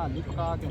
ਹਾਲੀ ਪਕਾ ਕੇ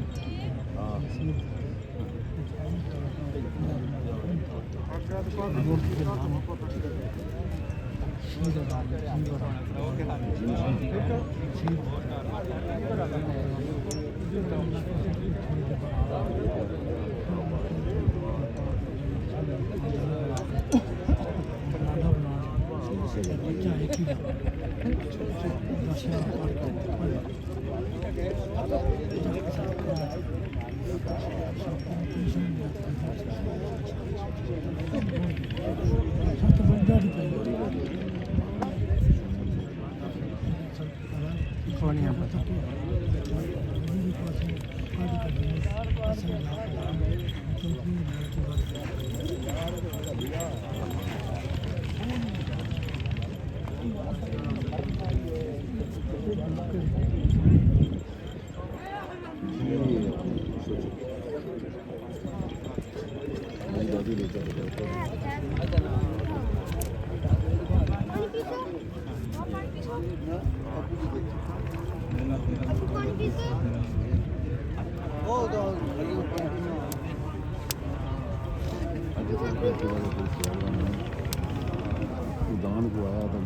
दान को आया था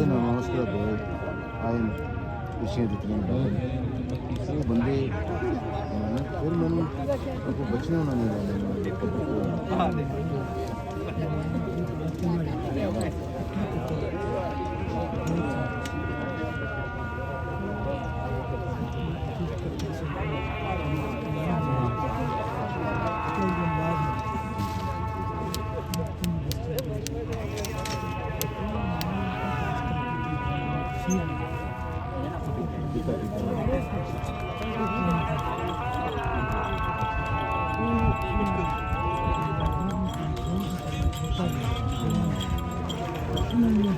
नमस्कार आए खुशियाँ दित्तियां वो बंदे फिर मैंने बच्चियां उन्होंने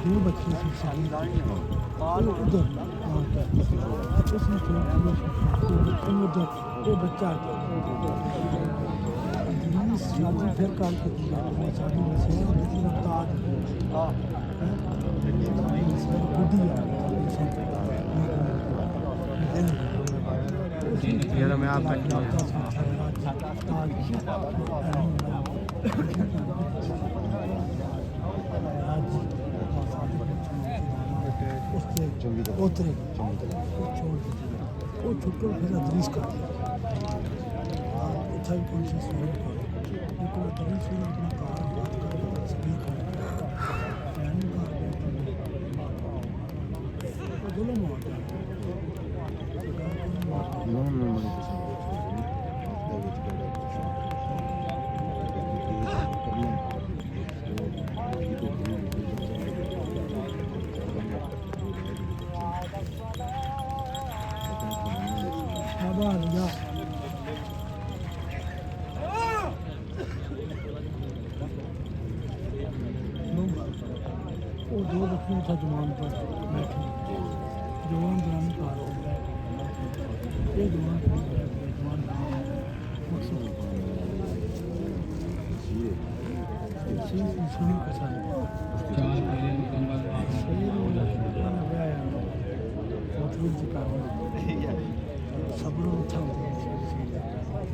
दो बच्चे उधर वो बच्चा शादी फिर काल की शादी में से ये तो मैं आप तक उतरे वो छुट्टो फिर अदरीस कर अच्छा भी कौन सी सूरत को लेकिन अदरीस सूरत में कार बात कर सभी कर यानी कार बोलो मौत वो दो बच्चों था जवान पर बैठे जवान दरानी कार ये जवान जवान मकसद इंसानी का साथ सब्र था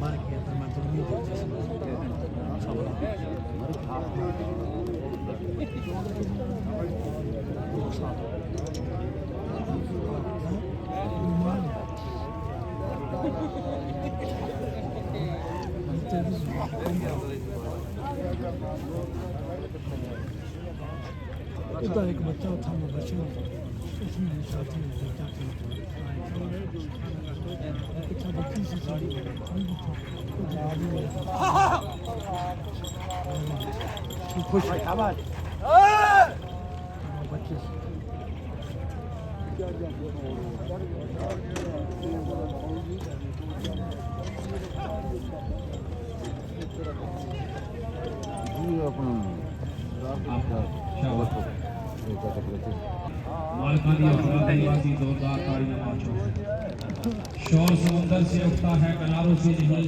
मार किया था मैं तो नहीं देखती सब्र एक बच्चा था मैं बच्चे इसी शादी होती जाती कुछ बच्ची से शादी खुश है बच्चे से शोर समुंदर से उठता है किनारों से नहीं,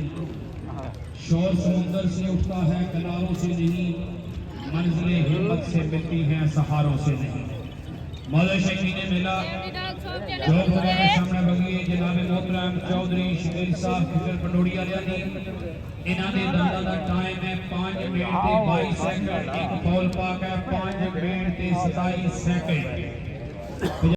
शोर समुंदर से उठता है किनारों से नहीं, मंजिलें हिम्मत से मिलती हैं सहारों से नहीं। मौला शकीन मिला जो हमारे सामने बगी जनाब मोहतरम चौधरी शकील साहब फिकर पंडोड़िया ने इन्हां दे दंदां दा टाइम है 5 मिनट ते 22 सेकंड, एक बॉल पाक है 5 मिनट ते 27 सेकंड।